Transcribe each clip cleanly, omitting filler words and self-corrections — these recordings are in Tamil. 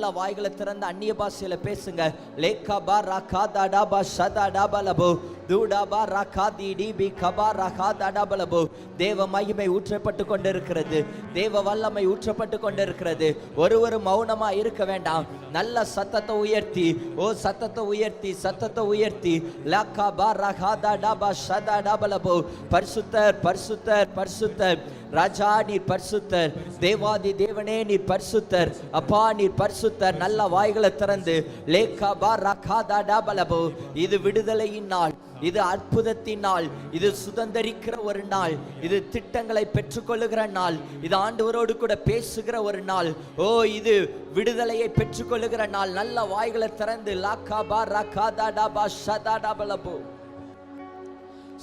நல்ல வாய்களை திறந்து அந்நிய பாஷையில பேசுங்க. லேக்கா பா ராகா தாடா பா ஷதா டாபா லபோ தூடா பா ராகா தீடி பி கபா ராகா தாடாபா லபோ. தேவ மகிமை ஊற்றப்பட்டு கொண்டிருக்கிறது. தேவ வல்லமை ஊற்றப்பட்டு கொண்டிருக்கிறது. ஒருவர் மௌனமா இருக்க வேண்டாம். நல்ல சத்தத்தை உயர்த்தி, ஓ சத்தத்தை உயர்த்தி, சத்தத்தை உயர்த்தி லாக்கா பா ராகா தாடா பா ஷதா டாபா லபோ. பரிசுத்தர் பரிசுத்தர் பரிசுத்தர். ராஜா நீர் பரிசுத்தர். தேவாதி தேவனே நீர் பரிசுத்தர். அப்பா நீர் பரிசுத்தர். நல்ல வாய்களை திறந்து லேக்கா பா ராகா தாடாபா லபோ. இது விடுதலையின் நாள், இது அற்புதத்தின் நாள், இது சுதந்திரிக்கிற ஒரு நாள், இது திட்டங்களை பெற்றுக்கொள்ளுகிற நாள், இது ஆண்டவரோடு கூட பேசுகிற ஒரு நாள். ஓ இது விடுதலையை பெற்றுக்கொள்ளுகிற நாள். நல்ல வாய்களை திறந்து லாக்கா பா ராகா தாடாபா ஷதா டாபா லபோ.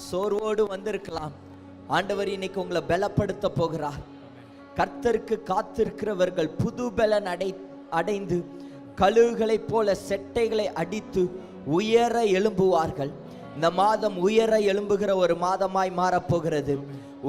சோர்வோடு வந்திருக்கலாம். ஆண்டவர் இன்னைக்கு உங்களை பலப்படுத்த போகிறார். கர்த்தருக்கு காத்திருக்கிறவர்கள் புது பலன் அடைந்து கழுகுகளைப் போல செட்டைகளை அடித்து உயர எழும்புவார்கள். இந்த மாதம் உயர எழும்புகிற ஒரு மாதமாய் மாறப்போகிறது.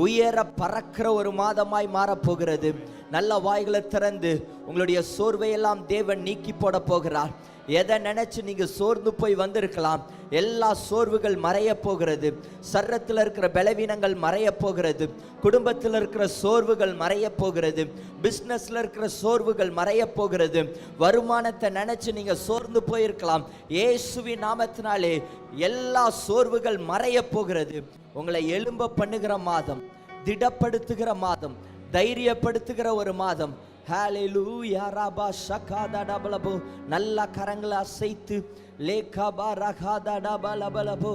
உயர பறக்கிற ஒரு மாதமாய் மாறப்போகிறது. நல்ல வாய்களை திறந்து உங்களுடைய சோர்வையெல்லாம் தேவன் நீக்கி போட போகிறார். எதை நினைச்சு நீங்க சோர்ந்து போய் வந்திருக்கலாம், எல்லா சோர்வுகள் மறைய போகிறது. சரீரத்தில் இருக்கிற பலவீனங்கள் மறைய போகிறது. குடும்பத்தில் இருக்கிற சோர்வுகள் மறைய போகிறது. பிஸ்னஸ்ல இருக்கிற சோர்வுகள் மறைய போகிறது. வருமானத்தை நினைச்சு நீங்க சோர்ந்து போயிருக்கலாம். இயேசுவின் நாமத்தினாலே எல்லா சோர்வுகள் மறைய போகிறது. உங்களை எழும்ப பண்ணுகிற மாதம், திடப்படுத்துகிற மாதம், தைரியப்படுத்துகிற ஒரு மாதம். ஹalleluya ரபா ஷகாதா டபலபோ. நல்ல கரங்களை அசைத்து லேகபா ரகாதா டபலபலபோ.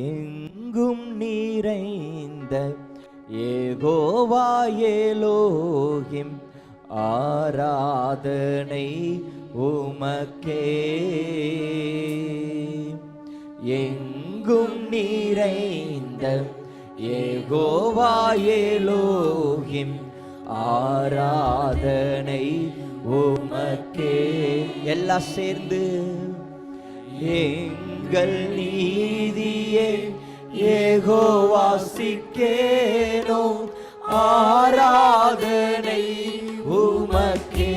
எங்கும் நிறைந்த யெகோவா எலோஹிம் ஆராதனை உமக்கே. எங்கும் நிறைந்த யெகோவா எலோஹிம் ஆராதனை உமக்கே. எல்லாம் சேர்ந்து எங்கள் நீதியே யெகோவா சிக்கேனோ ஆராதனை உமக்கே.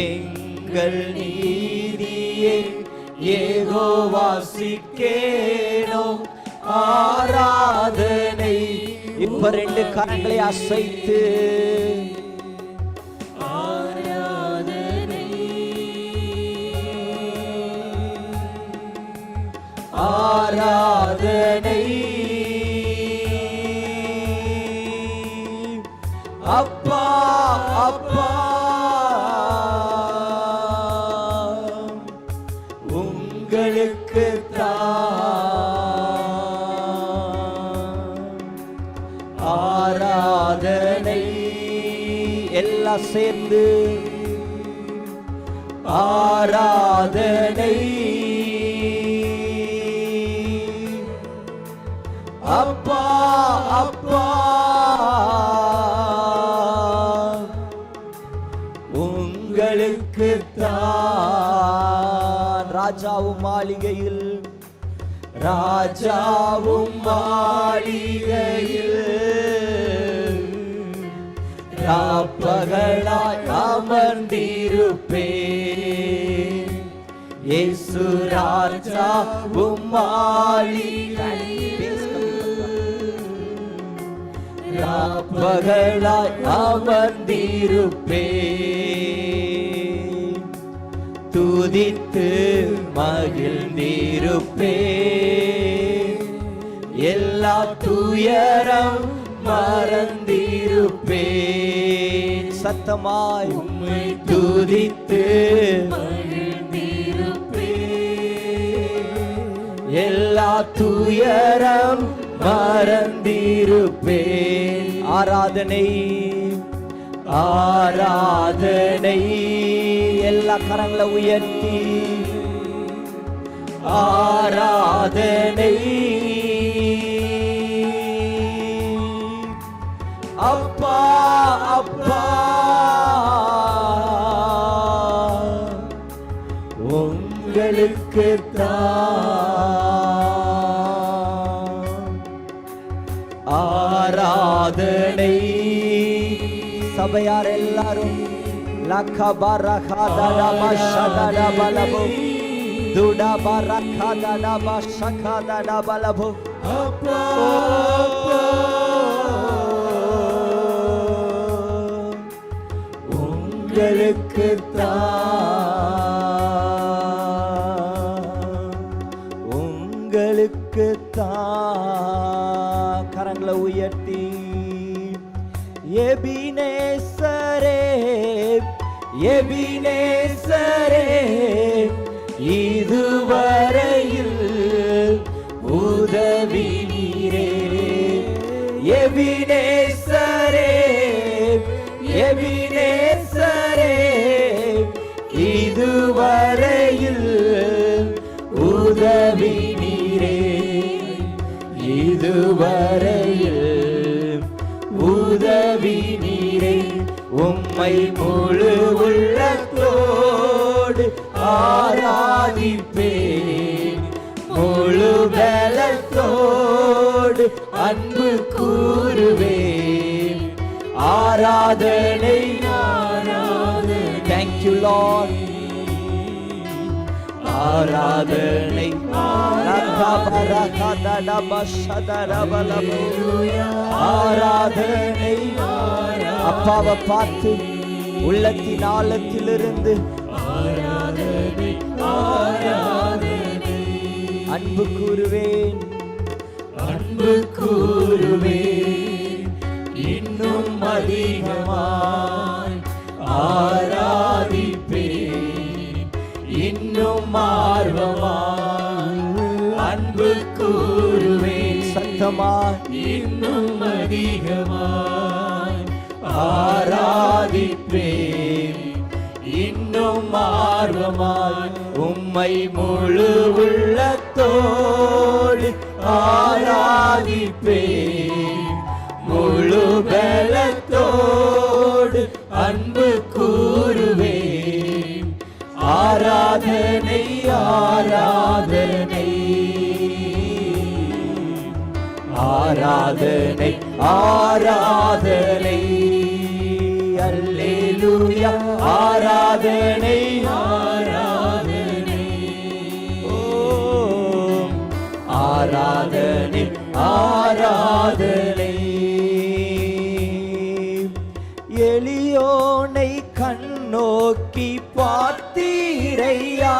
எங்கள் நீதியே யெகோவா சிக்கேனோ ஆராதனை. இப்ப ரெண்டு கரங்களை அசைத்து ஆராதனை ஆராதனை. அப்பா அப்பா உங்களுக்கு ஆராதனை. எல்லாம் சேர்ந்து ஆராதனை. அப்பா அப்பா உங்களுக்கு தான். ராஜாவும் மாளிகையில், ராஜாவும் மாளிகையில் ராப்பகலாய் அமர்ந்திருப்பேன். இயேசு ராஜாவும் மாளிகையில் ராப்பகலாய் அமர்ந்திருப்பேன். துதித்து மகிழ்ந்திருப்பேன். எல்லா துயரம் மறந்திருப்பேன். சத்தமாய் உம்மை துதித்து மகிழ்ந்திருப்பேன். எல்லா துயரம் மறந்திருப்பேன். ஆராதனை ஆராதனை. எல்லா கரங்களை உயர்த்தி ஆராதனை. அப்பா அப்பா உங்களுக்கு தான் ஆராதனை. சபையார் எல்லாரும் லக்கபரகதடபஷதடபலபு துடபரகதடபஷகதடபலபு அப்பா உங்களுக்கு கரங்களை உயர்த்தி எபினேசரே எபினேசரே இதுவரையில் உதவி நீரே எபினேசரே எபினேசரே இதுவரையில் உதவி நீரே இதுவரையில் உதவி நீரே உம்மை முழு உள்ளத்தோடு ஆராதிப்பேன் முழு பலத்தோடு அன்பு கூறுவேன் ஆராதனை ஆராதனை Thank you Lord ஆராதனை ஆராதனை அப்பாவை பார்த்து உள்ளத்தின் ஆழத்திலிருந்து ஆராதனை ஆராதனை அன்பு கூறுவேன் அன்பு கூறுவேன் இன்னும் அதிகமாய் ஆராதிப்பேன் இன்னும் ஆர்வமாய் அன்பு கூறுவேன் சத்தமாய் இன்னும் அதிகமாய் ஆராதிப்பேன் இன்னும் ஆர்வமாய் உம்மை முழு உள்ளத்தோடு ஆராதிப்பேன் முழு பலத்தோடு அன்பு கூறுவேன் ஆராதனை ஆராதனை ஆராதனை ஆராதனை அல்லேலூயா ஆராதனை ஆராதனை ஓ ஆராதனை ஆராதனை எளியோனை கண்ணோக்கி பார்த்தீரையா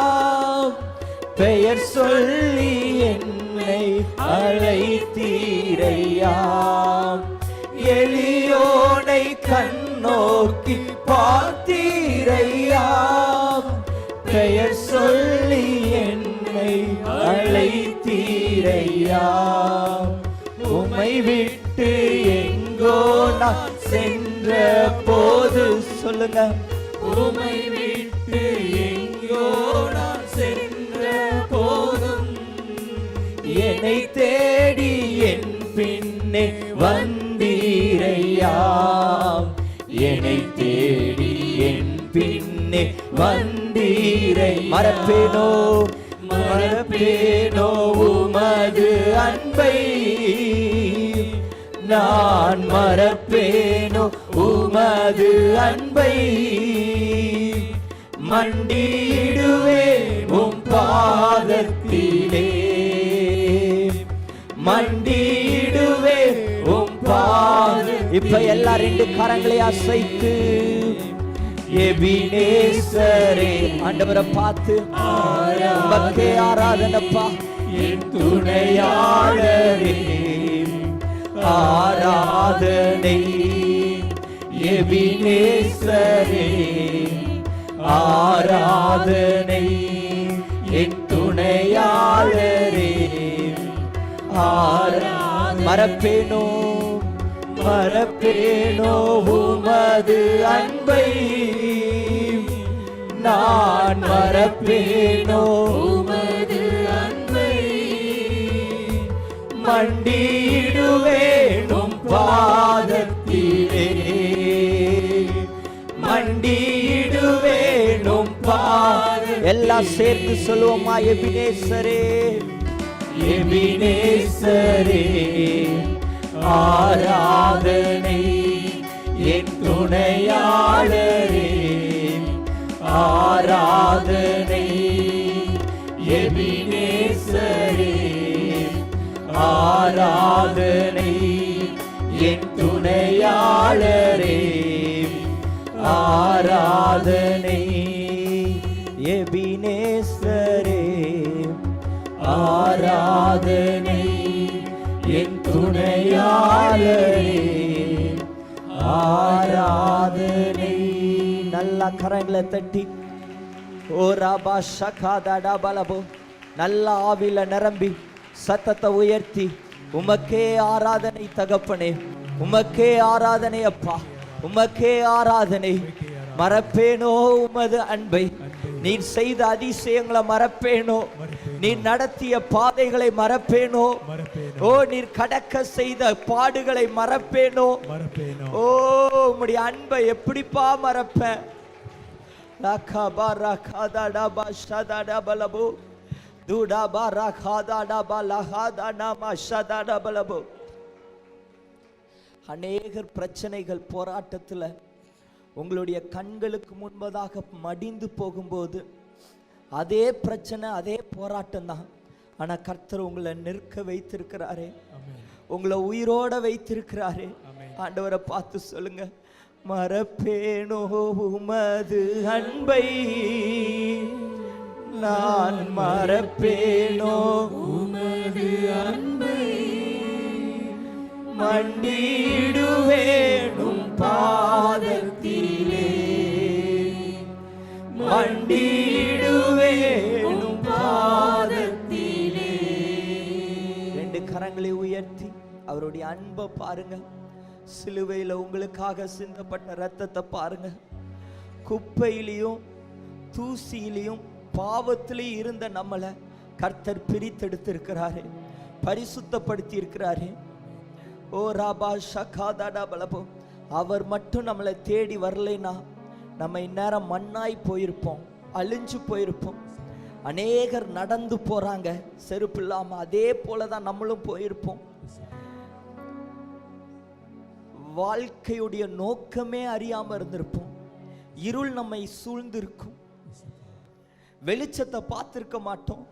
பெயர் சொல்லி என்னை அழைத்தீரையா எளியோனை கண்ணோக்கி பார்த்தீரையா பெயர் சொல்லி என்னை அழைத்தீரையா உம்மை விட்டு எங்கோ நான் சென்ற போது சொல்லுங்க உம்மை விட்டு எங்கோ நான் சென்ற போதும் என்னை தேடி என் பின்னே வந்தீரையா என்னை தேடி என் பின்னே வந்தீரை மறப்பேனோ மறப்பேனோ உமது அன்பை நான் மறப்பேனோ உமது அன்பை மண்டியிடுவேன் உம் பாதத்திலே மண்டியிடுவேன் உம் பாத இப்ப எல்லா ரெண்டு கரங்களை அசைத்து எபினேசரே ஆண்டவரை பார்த்து உமக்கே ஆராதனப்பா என் துணையாளரே ஆராதனை எபினேசரே ஆராதனை என் துணையாளரே மறப்பேனோ மறப்பேனோ உமது அன்பை நான் மறப்பேனோ உமது அன்பை மண்டியிடுவேனும் பாதத்திலே மண்டியிடுவேனும் பாத எல்லாம் சேர்த்து சொல்லுவோமா எபினேசரே எபினேசரே ஆராதனை என் துணையாளரே ஆராதனை. எபினேசரே ஆராதனை. என் துணையாளரே ஆராதனை. எபினேசரே ஆராதனை. என் துணையாளரே ஆராதனை. நல்ல கரங்களை தட்டி ஓ ராபா ஷகாதா பலபோ நல்ல ஆவில நிரம்பி சத்தத்தை உயர்த்தி உமக்கே ஆராதனை தகப்பனே, உமக்கே ஆராதனை அப்பா, உமக்கே ஆராதனை. மறப்பேனோ உமது அன்பை, நீர் செய்த அதிசயங்களை மறப்பேனோ, நீர் நடத்திய பாதைகளை மறப்பேனோ, ஓ நீர் கடக்க செய்த பாடுகளை மறப்பேனோ, ஓ உம்முடைய அன்பை எப்படிப்பா மறப்பேன். அநேகர் பிரச்சனைகள் போராட்டத்தில் உங்களுடைய கண்களுக்கு முன்பதாக மடிந்து போகும்போது அதே பிரச்சனை அதே போராட்டம் தான். ஆனா கர்த்தர் உங்களை நிற்க வைத்திருக்கிறாரே, உங்களை உயிரோட வைத்திருக்கிறாரே. ஆண்டவரை பார்த்து சொல்லுங்க, மறப்பேனோ உமது அன்பை, நான் மறப்பேனோ உமது அன்பை, மண்டிடுவேனும் பாதத்திலே, மண்டிடுவேனும் பாதத்திலே. ரெண்டு கரங்களை உயர்த்தி அவருடைய அன்பை பாருங்க. சிலுவையில் உங்களுக்காக சிந்தப்பட்ட ரத்தத்தை பாருங்க. குப்பையிலையும் தூசியிலையும் பாவத்திலையும் இருந்த நம்மளை கர்த்தர் பிரித்தெடுத்து இருக்கிறாரே, பரிசுத்தப்படுத்தி இருக்கிறாரே. ஓ ராபா ஷகாதா பலபோ. அவர் மட்டும் நம்மளை தேடி வரலைன்னா நம்ம இந்நேரம் மண்ணாய் போயிருப்போம், அழிஞ்சு போயிருப்போம். அநேகர் நடந்து போறாங்க செருப்பு இல்லாம, அதே போலதான் நம்மளும் போயிருப்போம். வாழ்க்கையுடைய நோக்கமே அறியாம இருந்திருப்போம். இருள் நம்மை சூழ்ந்திருக்கும். வெளிச்சத்தை பார்த்திருக்க மாட்டோம்,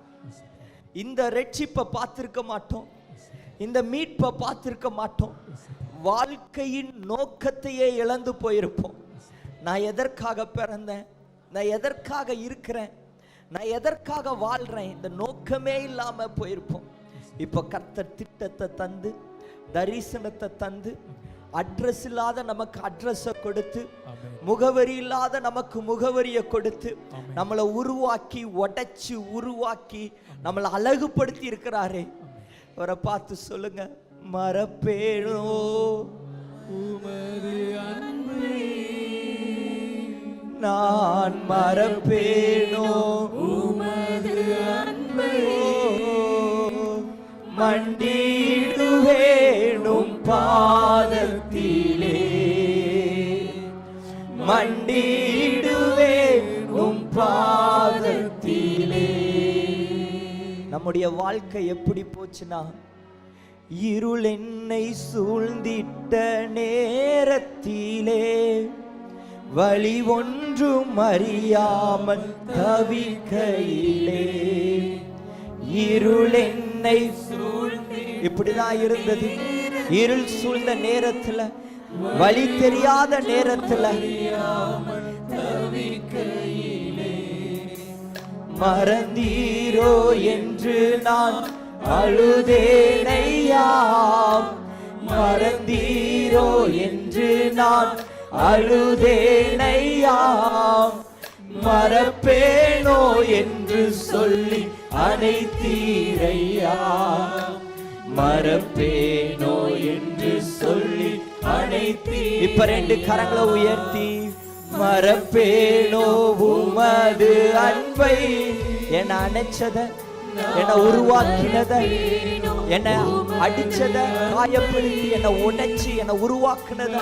இந்த ரட்சிப்பை பார்த்திருக்க மாட்டோம், இந்த மீட்பை பார்த்திருக்க மாட்டோம். வாழ்க்கையின் நோக்கத்தையே இழந்து போயிருப்போம். நான் எதற்காக பிறந்தேன், நான் எதற்காக இருக்கிறேன், நான் எதற்காக வாழ்றேன், இந்த நோக்கமே இல்லாம போயிருப்போம். இப்போ கர்த்தர் திட்டத்தை தந்து, தரிசனத்தை தந்து, அட்ரஸ் இல்லாத நமக்கு அட்ரஸை கொடுத்து, முகவரி இல்லாத நமக்கு முகவரியை கொடுத்து, நம்மளை உருவாக்கி உடைச்சு உருவாக்கி நம்மளை அழகுபடுத்தி இருக்கிறாரே. அவரை பார்த்து சொல்லுங்க, மறப்பேனோ உமது அன்பை, நான் மறப்பேனோ உமது அன்பை, மண்டிடுவேனும் பாதத்திலே, மண்டிடுவேனும் பாதத்திலே. நம்முடைய வாழ்க்கை எப்படி போச்சுன்னா, இருள் என்னை சூழ்ந்திட்ட நேரத்திலே வழி ஒன்றும் அறியாமல் தவிக்கையிலே, இருள் என்னை சூழ்ந்து இப்படிதான் இருந்தது. இருள் சூழ்ந்த நேரத்துல, வழி தெரியாத நேரத்துல மறந்தீரோ என்று நான் அழுதேனையா, மறந்தீரோ என்று நான் அழுதேனையா, மறப்பேனோ என்று சொல்லி அனைத்தீரையா, மறப்பேனோ என்று சொல்லி அனைத்தீ. இப்ப ரெண்டு கரங்களை உயர்த்தி, மறப்பேனோ உமது அன்பை, என்னை அணைச்சத, என்னை உருவாக்கினத, என்னை அடிச்சத, காயப்படுத்தி என்னை உடைச்சு என்னை உருவாக்குனத,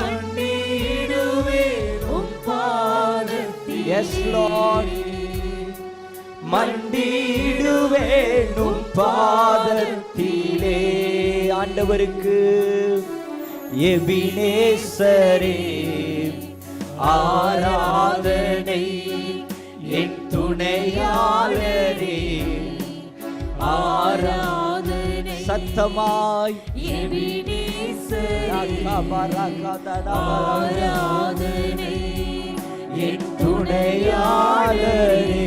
எஸ் லார்ட், மண்டிடுவேனும் பாதத்திலே. ஆண்டவருக்கு எபினேசரே ஆராதனை என் துணையாளரே, ஆராதனை சத்தமாய் ஆராதனை என் துணையாளரே,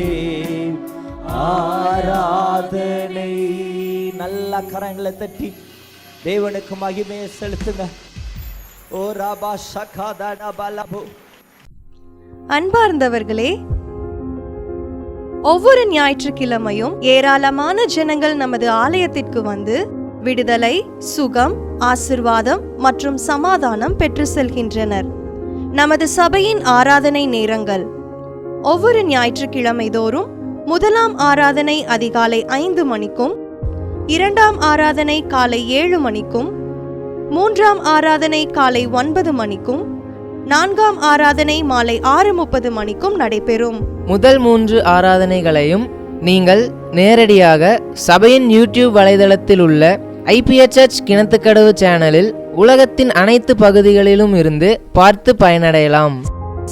ஆராதனை. நல்ல கரங்களை தட்டி தேவனுக்கு மகிமையை செலுத்துங்க. ஓ ராபா ஷகாதா பலபு. அன்பார்ந்தவர்களே, ஒவ்வொரு ஞாயிற்றுக்கிழமையும் ஏராளமான ஜனங்கள் நமது ஆலயத்திற்கு வந்து விடுதலை, சுகம், ஆசிர்வாதம் மற்றும் சமாதானம் பெற்று செல்கின்றனர். நமது சபையின் ஆராதனை நேரங்கள்: ஒவ்வொரு ஞாயிற்றுக்கிழமை தோறும் முதலாம் ஆராதனை அதிகாலை 5 மணிக்கும், இரண்டாம் ஆராதனை காலை 7 மணிக்கும், மூன்றாம் ஆராதனை காலை 9 மணிக்கும், நான்காம் ஆராதனை மாலை 6:30 மணிக்கும் நடைபெறும். முதல் 3 ஆராதனைகளையும் நீங்கள் நேரடியாக சபையின் யூடியூப் வலைதளத்தில் உள்ள IPHH கிணத்துக்கடவு சேனலில் உலகத்தின் அனைத்து பகுதிகளிலும் இருந்து பார்த்து பயனடையலாம்.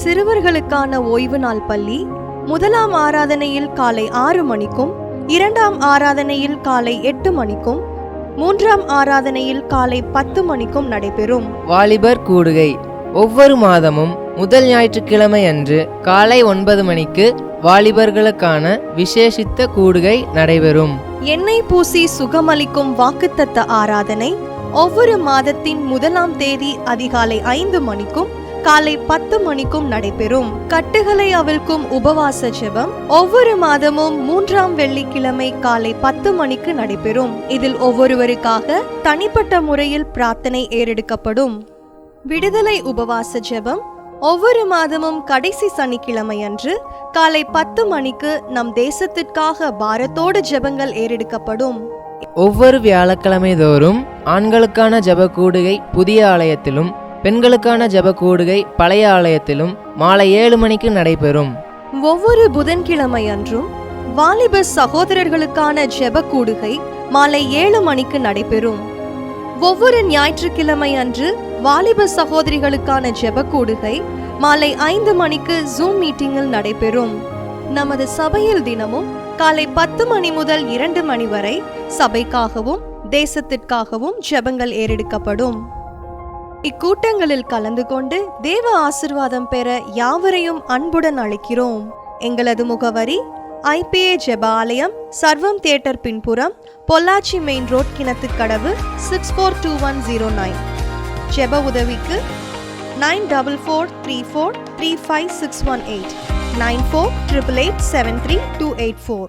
சிறுவர்களுக்கான ஓய்வு நாள் பள்ளி முதலாம் ஆராதனையில் காலை 6 மணிக்கும், இரண்டாம் ஆராதனையில் காலை 8 மணிக்கும், மூன்றாம் ஆராதனையில் காலை 10 மணிக்கும் நடைபெறும். வாலிபர் கூடுகை ஒவ்வொரு மாதமும் முதல் ஞாயிற்றுக்கிழமை அன்று காலை 9 மணிக்கு வாலிபர்களுக்கான விசேஷித்த கூடுகை நடைபெறும். எண்ணெய் பூசி சுகமளிக்கும் வாக்குத்தத்த ஆராதனை ஒவ்வொரு மாதத்தின் 1ஆம் தேதி அதிகாலை 5 மணிக்கும் காலை 10 மணிக்கும் நடைபெறும். கட்டுகளை அவிழ்க்கும் உபவாச ஜெபம் ஒவ்வொரு மாதமும் 3ஆம் வெள்ளிக்கிழமை காலை 10 மணிக்கு நடைபெறும். இதில் ஒவ்வொருவருக்காக தனிப்பட்ட முறையில் பிரார்த்தனை ஏறெடுக்கப்படும். விடுதலை உபவாச ஜெபம் ஒவ்வொரு மாதமும் கடைசி சனிக்கிழமை அன்று காலை 10 மணிக்கு நம் தேசத்திற்காக பாரத்தோடு ஜெபங்கள் ஏறெடுக்கப்படும். ஒவ்வொரு வியாழக்கிழமை தோறும் ஆண்களுக்கான ஜெப கூடுகை புதிய ஆலயத்திலும், பெண்களுக்கான ஜெப கூடுகை பழைய ஆலயத்திலும் மாலை 7 மணிக்கு நடைபெறும். ஒவ்வொரு புதன்கிழமை அன்றும் வாலிப சகோதரர்களுக்கான ஜெப கூடுகை மாலை 7 மணிக்கு நடைபெறும். ஒவ்வொரு ஞாயிற்றுக்கிழமை அன்று வாலிப சகோதரிகளுக்கான ஜெப கூடுகை மாலை 5 மணிக்கு ஜூம் மீட்டிங்கில் நடைபெறும். நமது சபையில் தினமும் காலை 10 மணி முதல் 2 மணி வரை சபைக்காகவும் தேசத்திற்காகவும் ஜெபங்கள் ஏறெடுக்கப்படும். இக்கூட்டங்களில் கலந்து கொண்டு தேவ ஆசிர்வாதம் பெற யாவரையும் அன்புடன் அழைக்கிறோம். எங்களது முகவரி: IPA ஜெப ஆலயம், சர்வம் தியேட்டர் பின்புறம், பொள்ளாச்சி மெயின் ரோட், கிணத்துக்கடவு, 642109. ஜெப உதவிக்கு 9443435618 9488873284.